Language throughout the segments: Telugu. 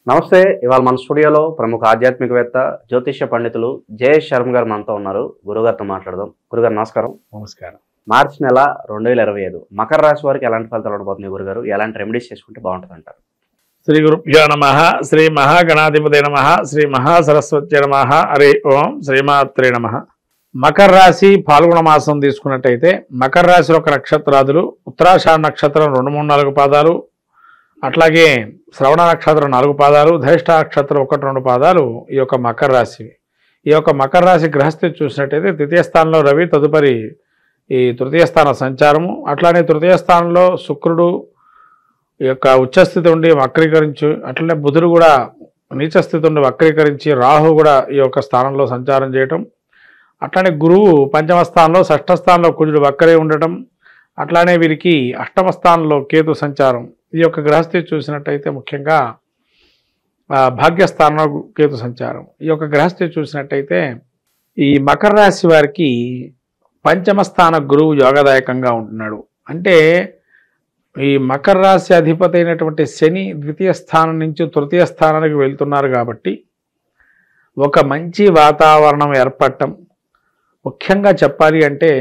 నమస్తే. ఇవాళ మన స్టూడియోలో ప్రముఖ ఆధ్యాత్మికవేత్త జ్యోతిష్య పండితులు జయేష్ శర్మ గారు మనతో ఉన్నారు. గురుగారితో మాట్లాడదాం. గురుగారు నమస్కారం. నమస్కారం. మార్చి నెల 2025 మకర రాశి వారికి ఎలాంటి ఫలితాలు ఉండబోతున్నాయి గురుగారు? ఎలాంటి రెమెడీస్ చేసుకుంటే బాగుంటుంది అంటారు? శ్రీ గురుభ్యో నమః. శ్రీ మహాగణాధిపతే నమః. శ్రీ మహాసరస్వత్యై నమః. హరి ఓం. శ్రీమాత్రే నమః. మకర రాశి పాల్గొన మాసం తీసుకున్నట్టయితే మకర రాశిలో ఒక నక్షత్రాదులు ఉత్తరాషాఢ నక్షత్రం 2, 3, 4 పాదాలు, అట్లాగే శ్రవణ నక్షత్రం 4 పాదాలు, ధనిష్ట నక్షత్రం 1, 2 పాదాలు ఈ యొక్క మకర రాశి. ఈ యొక్క మకర రాశి గ్రహస్థితి చూసినట్టయితే తృతీయ స్థానంలో రవి, తదుపరి ఈ తృతీయ స్థాన సంచారము, అట్లానే తృతీయ స్థానంలో శుక్రుడు ఈ యొక్క ఉచ్చస్థితి ఉండి వక్రీకరించి, అట్లనే బుధుడు కూడా నీచస్థితి ఉండి వక్రీకరించి, రాహు కూడా ఈ యొక్క స్థానంలో సంచారం చేయటం, అట్లానే గురువు పంచమ స్థానంలో, షష్ఠ స్థానంలో కుజుడు వక్రే ఉండటం, అట్లానే వీరికి అష్టమ స్థానంలో కేతు సంచారం. ఈ యొక్క గ్రహస్థితి చూసినట్టయితే ముఖ్యంగా భాగ్యస్థానంలో కేతు సంచారం. ఈ యొక్క గ్రహస్థితి చూసినట్టయితే ఈ మకర రాశి వారికి పంచమ స్థాన గురువు యోగదాయకంగా ఉంటున్నాడు. అంటే ఈ మకర రాశి అధిపతి అయినటువంటి శని ద్వితీయ స్థానం నుంచి తృతీయ స్థానానికి వెళ్తున్నారు కాబట్టి ఒక మంచి వాతావరణం ఏర్పడటం. ముఖ్యంగా చెప్పాలి అంటే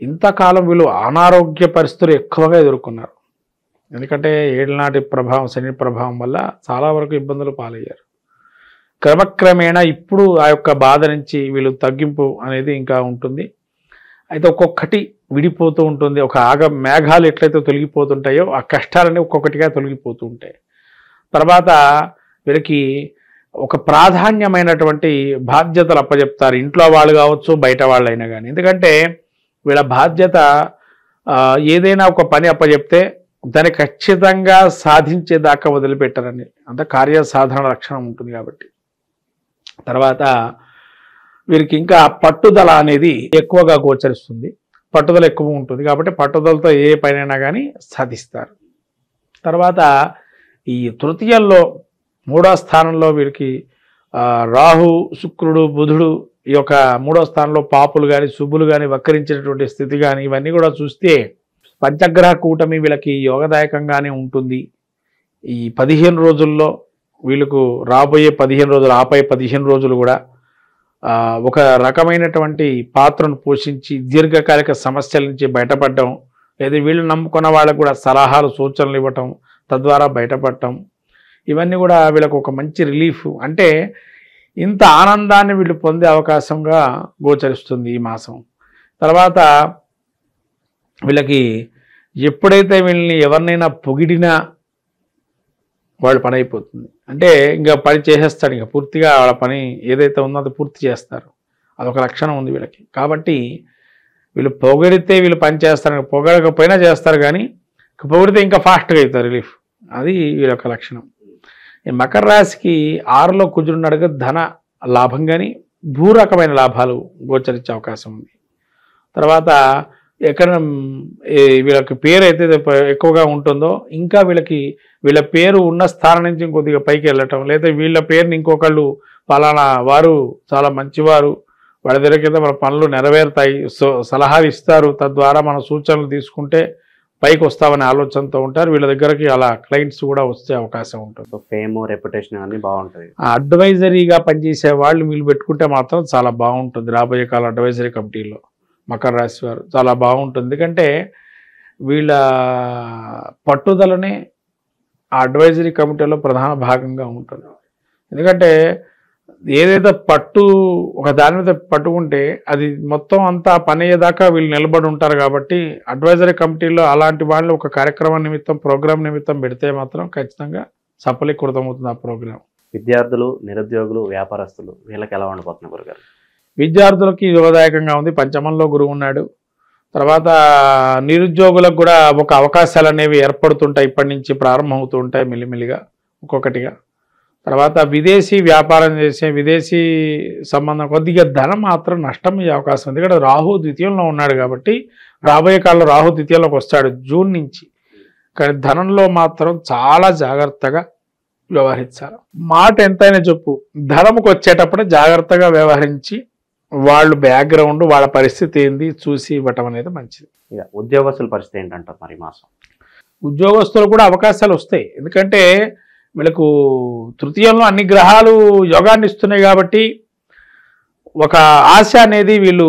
ఇంతకాలం వీళ్ళు అనారోగ్య పరిస్థితులు ఎక్కువగా ఎదుర్కొన్నారు. ఎందుకంటే ఏళ్ళనాటి ప్రభావం, శని ప్రభావం వల్ల చాలా వరకు ఇబ్బందులు పాలయ్యారు. క్రమక్రమేణా ఇప్పుడు ఆ యొక్క బాధ నుంచి వీళ్ళు తగ్గింపు అనేది ఇంకా ఉంటుంది. అయితే ఒక్కొక్కటి విడిపోతూ ఉంటుంది. ఒక మేఘాలు ఎట్లయితే తొలగిపోతుంటాయో ఆ కష్టాలన్నీ ఒక్కొక్కటిగా తొలగిపోతూ ఉంటాయి. తర్వాత వీరికి ఒక ప్రాధాన్యమైనటువంటి బాధ్యతలు అప్పచెప్తారు. ఇంట్లో వాళ్ళు కావచ్చు, బయట వాళ్ళైనా కానీ. ఎందుకంటే వీళ్ళ బాధ్యత ఏదైనా ఒక పని అప్పచెప్తే దాన్ని ఖచ్చితంగా సాధించేదాకా వదిలిపెట్టారని, అంత కార్యసాధన లక్షణం ఉంటుంది కాబట్టి. తర్వాత వీరికి ఇంకా పట్టుదల అనేది ఎక్కువగా గోచరిస్తుంది. పట్టుదల ఎక్కువ ఉంటుంది కాబట్టి పట్టుదలతో ఏ పనైనా కానీ సాధిస్తారు. తర్వాత ఈ తృతీయంలో 3వ స్థానంలో వీరికి రాహు, శుక్రుడు, బుధుడు ఈ యొక్క 3వ స్థానంలో పాపులు కానీ శుభులు కానీ వక్రించినటువంటి స్థితి కానీ ఇవన్నీ కూడా చూస్తే పంచగ్రహ కూటమి వీళ్ళకి యోగదాయకంగానే ఉంటుంది. ఈ 15 రోజుల్లో వీళ్ళకు రాబోయే 15 రోజులు, ఆపై 15 రోజులు కూడా ఒక రకమైనటువంటి పాత్రను పోషించి దీర్ఘకాలిక సమస్యల నుంచి బయటపడటం, లేదా వీళ్ళు నమ్ముకున్న వాళ్ళకు కూడా సలహాలు, సూచనలు ఇవ్వటం, తద్వారా బయటపడటం, ఇవన్నీ కూడా వీళ్ళకు ఒక మంచి రిలీఫ్. అంటే ఇంత ఆనందాన్ని వీళ్ళు పొందే అవకాశంగా గోచరిస్తుంది ఈ మాసం. తర్వాత వీళ్ళకి ఎప్పుడైతే వీళ్ళని ఎవరినైనా పొగిడినా వాళ్ళు పని అయిపోతుంది. అంటే ఇంకా పని చేసేస్తాడు, ఇంకా పూర్తిగా వాళ్ళ పని ఏదైతే ఉందో అది పూర్తి చేస్తారు. అదొక లక్షణం ఉంది వీళ్ళకి. కాబట్టి వీళ్ళు పొగిడితే వీళ్ళు పని చేస్తారు, పొగడకపోయినా చేస్తారు, కానీ పొగిడితే ఇంకా ఫాస్ట్గా అవుతారు రిలీఫ్. అది వీళ్ళ యొక్క లక్షణం. ఈ మకర రాశికి 6లో కుజుడున్నాడుగా ధన లాభం కానీ భూ రకమైన లాభాలు గోచరించే అవకాశం ఉంది. తర్వాత ఎక్కడ వీళ్ళకి పేరు అయితే ఎక్కువగా ఉంటుందో ఇంకా వీళ్ళ పేరు ఉన్న స్థానం నుంచి ఇంకొద్దిగా పైకి వెళ్ళటం, లేదా వీళ్ళ పేరుని ఇంకొకళ్ళు పలానా వారు చాలా మంచివారు, వాళ్ళ దగ్గర మన పనులు నెరవేరుతాయి, సలహాలు ఇస్తారు, తద్వారా మన సూచనలు తీసుకుంటే పైకి వస్తామనే ఆలోచనతో ఉంటారు. వీళ్ళ దగ్గరకి అలా క్లయింట్స్ కూడా వచ్చే అవకాశం ఉంటుంది. ఫేమ్, రెప్యుటేషన్ అన్నీ బాగుంటుంది. అడ్వైజరీగా పనిచేసే వాళ్ళు వీళ్ళు పెట్టుకుంటే మాత్రం చాలా బాగుంటుంది. రాబోయే కాలం అడ్వైజరీ కమిటీలో మకర రాశి వారు చాలా బాగుంటుంది. ఎందుకంటే వీళ్ళ పట్టుదలనే ఆ అడ్వైజరీ కమిటీలో ప్రధాన భాగంగా ఉంటుంది. ఎందుకంటే ఏదైతే ఒక దాని మీద పట్టుకుంటే అది మొత్తం అంతా పని అయ్యేదాకా వీళ్ళు నిలబడి ఉంటారు. కాబట్టి అడ్వైజరీ కమిటీలో అలాంటి వాళ్ళు ఒక కార్యక్రమం నిమిత్తం, ప్రోగ్రాం నిమిత్తం పెడితే మాత్రం ఖచ్చితంగా సఫలీకృతమవుతుంది ఆ ప్రోగ్రాం. విద్యార్థులు, నిరుద్యోగులు, వ్యాపారస్తులు వీళ్ళకి ఎలా ఉండబోతున్నారు గురుగారు? విద్యార్థులకి యోగదాయకంగా ఉంది. పంచమంలో గురువు ఉన్నాడు. తర్వాత నిరుద్యోగులకు కూడా ఒక అవకాశాలు అనేవి ఏర్పడుతుంటాయి. ఇప్పటి నుంచి ప్రారంభమవుతూ ఉంటాయి మెల్లిమెల్లిగా ఒక్కొక్కటిగా. తర్వాత విదేశీ వ్యాపారం చేసే, విదేశీ సంబంధం కొద్దిగా ధనం మాత్రం నష్టం అయ్యే అవకాశం ఉంది. ఇక్కడ రాహు ద్వితీయంలో ఉన్నాడు కాబట్టి రాబోయే కాలంలో రాహు ద్వితీయంలోకి వస్తాడు జూన్ నుంచి. కానీ ధనంలో మాత్రం చాలా జాగ్రత్తగా వ్యవహరించాలి. మాట ఎంతైనా చెప్పు, ధనముకు వచ్చేటప్పుడే జాగ్రత్తగా వ్యవహరించి వాళ్ళు బ్యాక్గ్రౌండ్, వాళ్ళ పరిస్థితి ఏంది చూసి ఇవ్వటం అనేది మంచిది. ఇక ఉద్యోగస్తుల పరిస్థితి ఏంటంటారు మరి మాసం? ఉద్యోగస్తులు కూడా అవకాశాలు వస్తాయి. ఎందుకంటే వీళ్ళకు తృతీయంలో అన్ని గ్రహాలు యోగాన్ని ఇస్తున్నాయి కాబట్టి ఒక ఆశ అనేది వీళ్ళు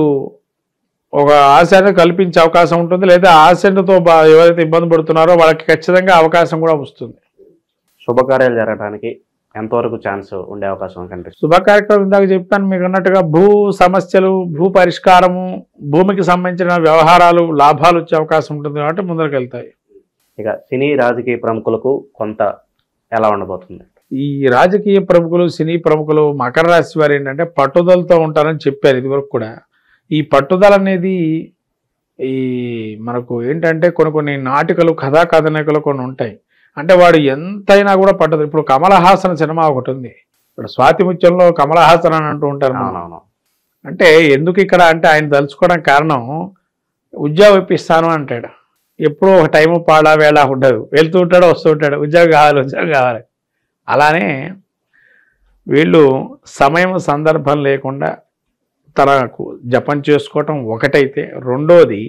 ఒక ఆశను కల్పించే అవకాశం ఉంటుంది, లేదా ఆశతో ఎవరైతే ఇబ్బంది పడుతున్నారో వాళ్ళకి ఖచ్చితంగా అవకాశం కూడా వస్తుంది. శుభకార్యాలు జరగడానికి ఎంతవరకు ఛాన్స్ ఉండే అవకాశం కనిపిస్తుంది? శుభ కార్యక్రమం ఇందాక చెప్పాను మీకు అన్నట్టుగా, భూ సమస్యలు, భూ పరిష్కారము, భూమికి సంబంధించిన వ్యవహారాలు, లాభాలు వచ్చే అవకాశం ఉంటుంది కాబట్టి ముందరికి వెళ్తాయి. ఇక సినీ రాజకీయ ప్రముఖులకు కొంత ఎలా ఉండబోతుంది? ఈ రాజకీయ ప్రముఖులు, సినీ ప్రముఖులు, మకర రాశి వారు ఏంటంటే పట్టుదలతో ఉంటారని చెప్పారు ఇదివరకు కూడా. ఈ పట్టుదల అనేది ఈ మనకు ఏంటంటే కొన్ని నాటికలు, కథా కథనికలు కొన్ని ఉంటాయి. అంటే వాడు ఎంతైనా కూడా పట్టుదల. ఇప్పుడు కమల్ హాసన్ సినిమా ఒకటి ఉంది, ఇప్పుడు స్వాతి ముత్యంలో కమల్ హాసన్ అని అంటూ ఉంటారు. అంటే ఎందుకు ఇక్కడ అంటే ఆయన తలుచుకోవడానికి కారణం ఉద్యోగం ఇప్పిస్తాను అంటాడు. ఎప్పుడూ ఒక టైము పాడా వేళ ఉండదు, వెళ్తూ ఉంటాడు వస్తూ ఉంటాడు, ఉద్యోగం కావాలి ఉద్యోగం కావాలి. అలానే వీళ్ళు సమయం సందర్భం లేకుండా తనకు జపం చేసుకోవటం ఒకటైతే, రెండోది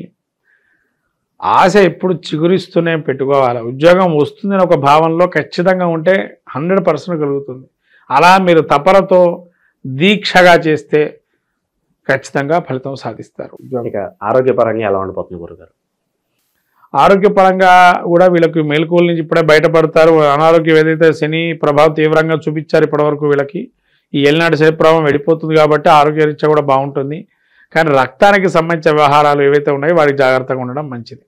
ఆశ ఎప్పుడు చిగురిస్తూనే పెట్టుకోవాలి. ఉద్యోగం వస్తుందని ఒక భావనలో ఖచ్చితంగా ఉంటే 100% కలుగుతుంది. అలా మీరు తపనతో దీక్షగా చేస్తే ఖచ్చితంగా ఫలితం సాధిస్తారు. ఇక ఆరోగ్యపరంగా ఎలా ఉండిపోతుంది గురుగారు? ఆరోగ్యపరంగా కూడా వీళ్ళకి మెలకువల నుంచి ఇప్పుడే బయటపడతారు. అనారోగ్యం ఏదైతే శని ప్రభావం తీవ్రంగా చూపించారు ఇప్పటివరకు వీళ్ళకి, ఈ ఏలినాటి శని ప్రభావం వెళ్ళిపోతుంది కాబట్టి ఆరోగ్యరీత్యా కూడా బాగుంటుంది. కానీ రక్తానికి సంబంధించిన వ్యవహారాలు ఏవైతే ఉన్నాయో వాటికి జాగ్రత్తగా ఉండడం మంచిది.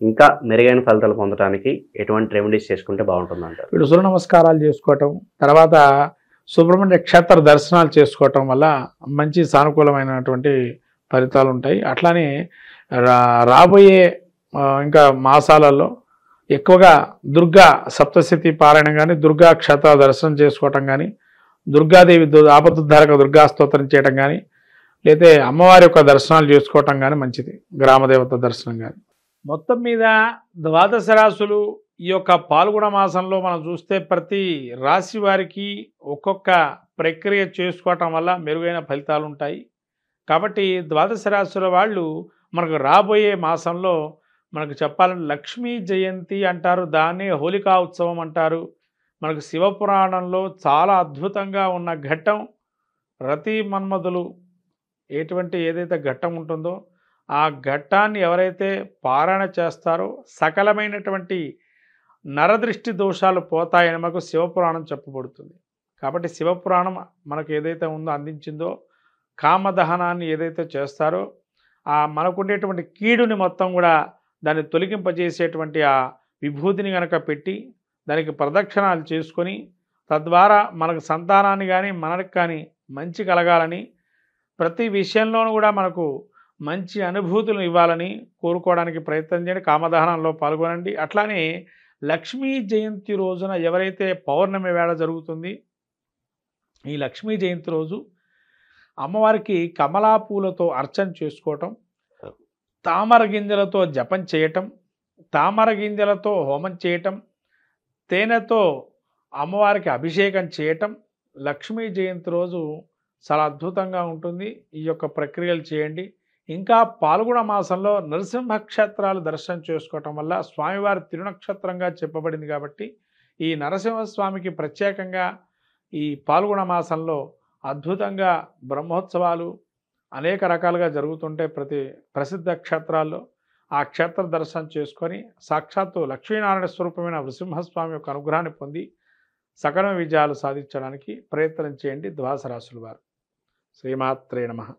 ఇంకా మెరుగైన ఫలితాలు పొందడానికి ఎటువంటి రెమెడీస్ చేసుకుంటే బాగుంటుంది అంటారు? వీళ్ళు సూర్య నమస్కారాలు చేసుకోవటం, తర్వాత సుబ్రహ్మణ్య క్షేత్ర దర్శనాలు చేసుకోవటం వల్ల మంచి సానుకూలమైనటువంటి ఫలితాలు ఉంటాయి. అట్లానే రాబోయే ఇంకా మాసాలలో ఎక్కువగా దుర్గా సప్తశతి పారాయణం కానీ, దుర్గా క్షేత్ర దర్శనం చేసుకోవటం కానీ, దుర్గాదేవి ఆపదుద్ధారక దుర్గా స్తోత్రం చేయటం కానీ, లేతే అమ్మవారి యొక్క దర్శనాలు చేసుకోవటం కానీ మంచిది, గ్రామదేవత దర్శనం కానీ. మొత్తం మీద ద్వాదశ రాశులు ఈ యొక్క పాల్గొన మాసంలో మనం చూస్తే ప్రతి రాశి వారికి ఒక్కొక్క ప్రక్రియ చేసుకోవటం వల్ల మెరుగైన ఫలితాలు ఉంటాయి. కాబట్టి ద్వాదశ రాశుల వాళ్ళు మనకు రాబోయే మాసంలో మనకు చెప్పాలంటే లక్ష్మీ జయంతి అంటారు, దాన్ని హోలికా ఉత్సవం అంటారు. మనకు శివపురాణంలో చాలా అద్భుతంగా ఉన్న ఘట్టం రతి మన్మధులు ఏదైతే ఘట్టం ఉంటుందో ఆ ఘట్టాన్ని ఎవరైతే పారాయణ చేస్తారో సకలమైనటువంటి నరదృష్టి దోషాలు పోతాయని మనకు శివపురాణం చెప్పబడుతుంది. కాబట్టి శివపురాణం మనకు ఏదైతే ఉందో అందించిందో కామదహనాన్ని ఏదైతే చేస్తారో ఆ మనకుండేటువంటి కీడుని మొత్తం కూడా దాన్ని తొలగింపజేసేటువంటి ఆ విభూతిని కనుక పెట్టి దానికి ప్రదక్షిణాలు చేసుకొని తద్వారా మనకు సంతానాన్ని కానీ మనకు కానీ మంచి కలగాలని, ప్రతి విషయంలోనూ కూడా మనకు మంచి అనుభూతులను ఇవ్వాలని కోరుకోవడానికి ప్రయత్నం చేయండి. కామదహనంలో పాల్గొనండి. అట్లానే లక్ష్మీ జయంతి రోజున ఎవరైతే పౌర్ణమి వేళ జరుగుతుంది, ఈ లక్ష్మీ జయంతి రోజు అమ్మవారికి కమలా పూలతో అర్చన చేసుకోవటం, తామర గింజలతో జపం చేయటం, తామర గింజలతో హోమం చేయటం, తేనెతో అమ్మవారికి అభిషేకం చేయటం లక్ష్మీ జయంతి రోజు చాలా అద్భుతంగా ఉంటుంది. ఈ యొక్క ప్రక్రియలు చేయండి. ఇంకా పాల్గొన మాసంలో నరసింహ క్షేత్రాలు దర్శనం చేసుకోవటం వల్ల స్వామివారి తిరునక్షత్రంగా చెప్పబడింది కాబట్టి ఈ నరసింహస్వామికి ప్రత్యేకంగా ఈ పాల్గొన మాసంలో అద్భుతంగా బ్రహ్మోత్సవాలు అనేక రకాలుగా జరుగుతుంటే ప్రతి ప్రసిద్ధ క్షేత్రాల్లో ఆ క్షేత్ర దర్శనం చేసుకొని సాక్షాత్తు లక్ష్మీనారాయణ స్వరూపమైన నృసింహస్వామి యొక్క అనుగ్రహాన్ని పొంది సకల విజయాలు సాధించడానికి ప్రయత్నం చేయండి ద్వాదశ రాశుల వారు. శ్రీమాత్రే నమః.